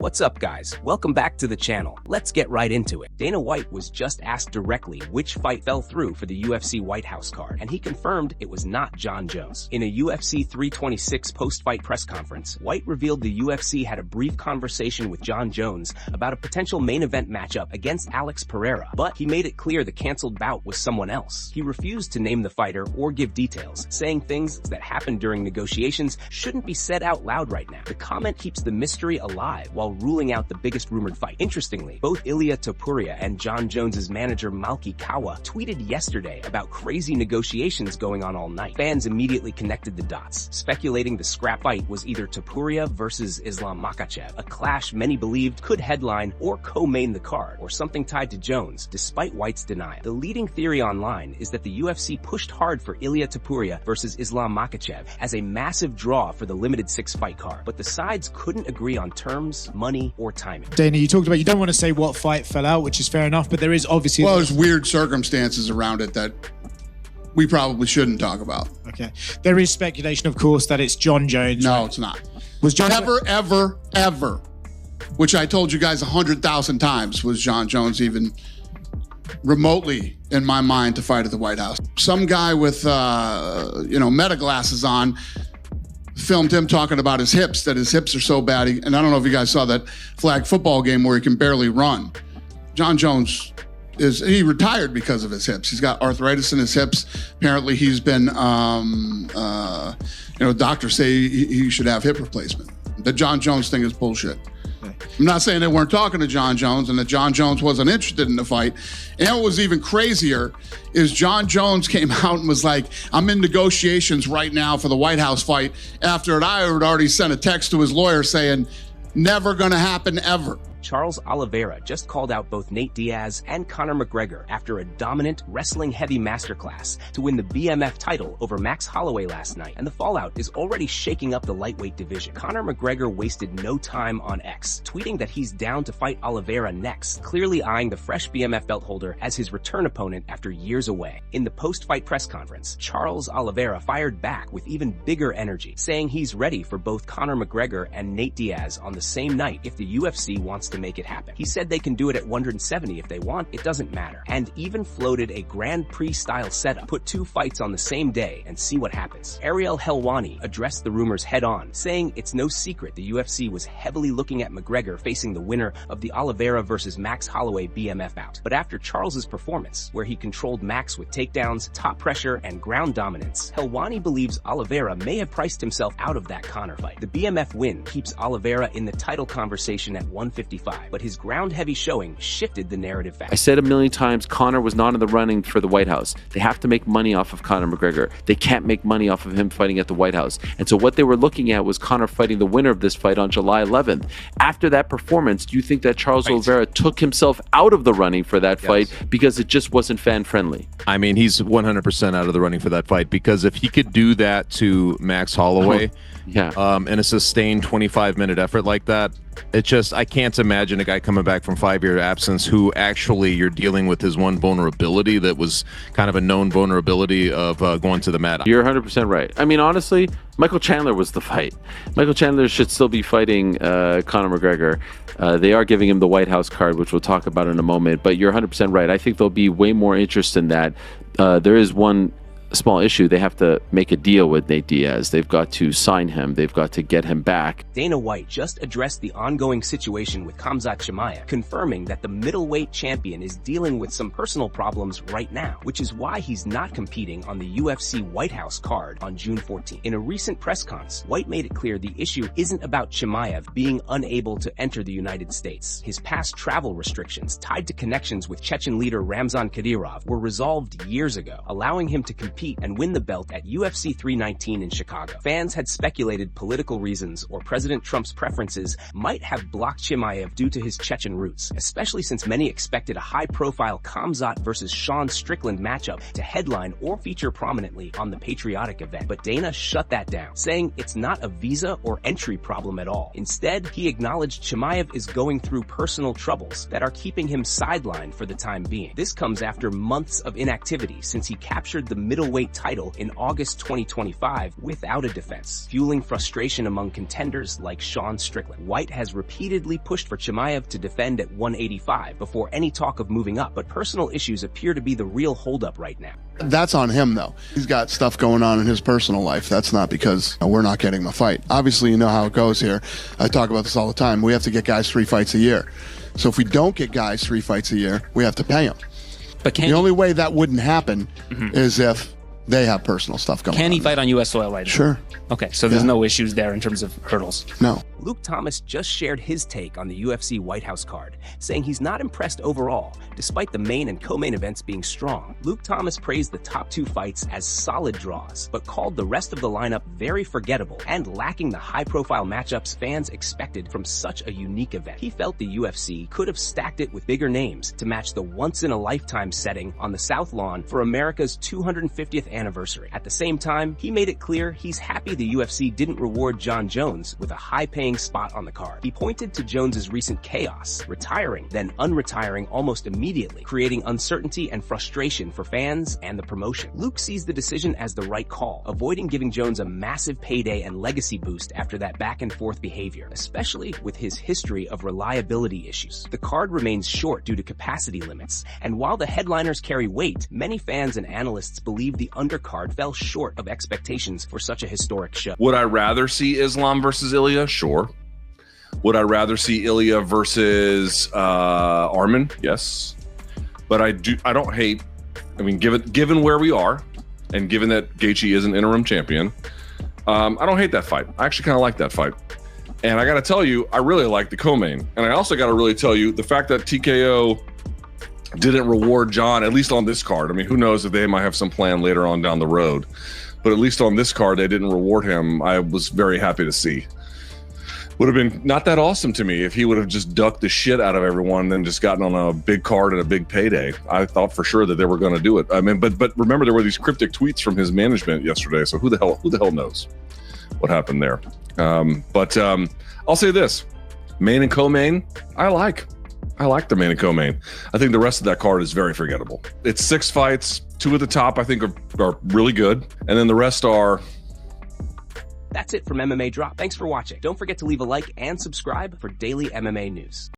What's up, guys? Welcome back to the channel. Let's get right into it. Dana White was just asked directly which fight fell through for the UFC White House card, and he confirmed it was not Jon Jones. In a UFC 326 post-fight press conference, White revealed the UFC had a brief conversation with Jon Jones about a potential main event matchup against Alex Pereira, but he made it clear the canceled bout was someone else. He refused to name the fighter or give details, saying things that happened during negotiations shouldn't be said out loud right now. The comment keeps the mystery alive while ruling out the biggest rumored fight. Interestingly, both Ilia Topuria and Jon Jones's manager Malki Kawa tweeted yesterday about crazy negotiations going on all night. Fans immediately connected the dots, speculating the scrap fight was either Topuria versus Islam Makhachev, a clash many believed could headline or co-main the card, or something tied to Jones, despite White's denial. The leading theory online is that the UFC pushed hard for Ilia Topuria versus Islam Makhachev as a massive draw for the limited 6-fight card, but the sides couldn't agree on terms, money, or timing. Dana, you talked about you don't want to say what fight fell out, which is fair enough, but there is obviously... Well, there's weird circumstances around it that we probably shouldn't talk about. Okay. There is speculation, of course, that it's Jon Jones. No, it's not. Was Jon ever, which I told you guys 100,000 times, was Jon Jones even remotely in my mind to fight at the White House. Some guy with, meta glasses on filmed him talking about his hips, that his hips are so bad. And I don't know if you guys saw that flag football game where he can barely run. Jon Jones he retired because of his hips. He's got arthritis in his hips. Apparently he's been, doctors say he should have hip replacement. The Jon Jones thing is bullshit. I'm not saying they weren't talking to Jon Jones and that Jon Jones wasn't interested in the fight. And what was even crazier is Jon Jones came out and was like, I'm in negotiations right now for the White House fight, after I had already sent a text to his lawyer saying, never gonna happen ever. Charles Oliveira just called out both Nate Diaz and Conor McGregor after a dominant wrestling-heavy masterclass to win the BMF title over Max Holloway last night, and the fallout is already shaking up the lightweight division. Conor McGregor wasted no time on X, tweeting that he's down to fight Oliveira next, clearly eyeing the fresh BMF belt holder as his return opponent after years away. In the post-fight press conference, Charles Oliveira fired back with even bigger energy, saying he's ready for both Conor McGregor and Nate Diaz on the same night if the UFC wants to make it happen. He said they can do it at 170 if they want, it doesn't matter, and even floated a Grand Prix style setup, put 2 fights on the same day and see what happens. Ariel Helwani addressed the rumors head on, saying it's no secret the UFC was heavily looking at McGregor facing the winner of the Oliveira versus Max Holloway BMF bout. But after Charles's performance, where he controlled Max with takedowns, top pressure, and ground dominance, Helwani believes Oliveira may have priced himself out of that Conor fight. The BMF win keeps Oliveira in the title conversation at 155, but his ground-heavy showing shifted the narrative fast. I said a million times, Conor was not in the running for the White House. They have to make money off of Conor McGregor. They can't make money off of him fighting at the White House. And so what they were looking at was Conor fighting the winner of this fight on July 11th. After that performance, do you think that Charles Oliveira took himself out of the running for that fight because it just wasn't fan-friendly? I mean, he's 100% out of the running for that fight, because if he could do that to Max Holloway in a sustained 25-minute effort like that, I can't imagine a guy coming back from 5-year absence who actually you're dealing with his one vulnerability that was kind of a known vulnerability of going to the mat. You're 100% right. I mean, honestly, Michael Chandler was the fight. Michael Chandler should still be fighting Conor McGregor. They are giving him the White House card, which we'll talk about in a moment, but you're 100% right. I think there'll be way more interest in that. There is one small issue. They have to make a deal with Nate Diaz. They've got to sign him. They've got to get him back. Dana White just addressed the ongoing situation with Khamzat Chimaev, confirming that the middleweight champion is dealing with some personal problems right now, which is why he's not competing on the UFC White House card on June 14th. In a recent press conference, White made it clear the issue isn't about Chimaev being unable to enter the United States. His past travel restrictions tied to connections with Chechen leader Ramzan Kadyrov were resolved years ago, allowing him to compete and win the belt at UFC 319 in Chicago. Fans had speculated political reasons or President Trump's preferences might have blocked Chimaev due to his Chechen roots, especially since many expected a high-profile Khamzat versus Sean Strickland matchup to headline or feature prominently on the patriotic event. But Dana shut that down, saying it's not a visa or entry problem at all. Instead, he acknowledged Chimaev is going through personal troubles that are keeping him sidelined for the time being. This comes after months of inactivity since he captured the middleweight middleweight title in August 2025 without a defense, fueling frustration among contenders like Sean Strickland. White has repeatedly pushed for Chimaev to defend at 185 before any talk of moving up, but personal issues appear to be the real holdup right now. That's on him, though. He's got stuff going on in his personal life. That's not because we're not getting him a fight. Obviously, you know how it goes here. I talk about this all the time. We have to get guys 3 fights a year. So if we don't get guys 3 fights a year, we have to pay them. But the only way that wouldn't happen is if they have personal stuff going on. Can he fight on U.S. soil right now? Sure. Okay, so there's no issues there in terms of hurdles. No. Luke Thomas just shared his take on the UFC White House card, saying he's not impressed overall, despite the main and co-main events being strong. Luke Thomas praised the top 2 fights as solid draws, but called the rest of the lineup very forgettable and lacking the high-profile matchups fans expected from such a unique event. He felt the UFC could have stacked it with bigger names to match the once-in-a-lifetime setting on the South Lawn for America's 250th anniversary. At the same time, he made it clear he's happy the UFC didn't reward Jon Jones with a high-paying spot on the card. He pointed to Jones's recent chaos, retiring, then unretiring almost immediately, creating uncertainty and frustration for fans and the promotion. Luke sees the decision as the right call, avoiding giving Jones a massive payday and legacy boost after that back-and-forth behavior, especially with his history of reliability issues. The card remains short due to capacity limits, and while the headliners carry weight, many fans and analysts believe the undercard fell short of expectations for such a historic show. Would I rather see Islam versus Ilya? Sure. Would I rather see Ilya versus Arman? Yes. But I don't hate. I mean, given where we are, and given that Gaethje is an interim champion, I don't hate that fight. I actually kind of like that fight. And I got to tell you, I really like the co-main. And I also got to really tell you the fact that TKO didn't reward John, at least on this card. I mean, who knows if they might have some plan later on down the road. But at least on this card, they didn't reward him. I was very happy to see. Would have been not that awesome to me if he would have just ducked the shit out of everyone and then just gotten on a big card and a big payday. I thought for sure that they were going to do it. I mean, but remember, there were these cryptic tweets from his management yesterday. So who the hell knows what happened there? But I'll say this: main and co-main, I like the main and co-main. I think the rest of that card is very forgettable. It's 6 fights. 2 at the top, I think, are really good. And then the rest are... That's it from MMA Drop. Thanks for watching. Don't forget to leave a like and subscribe for daily MMA news.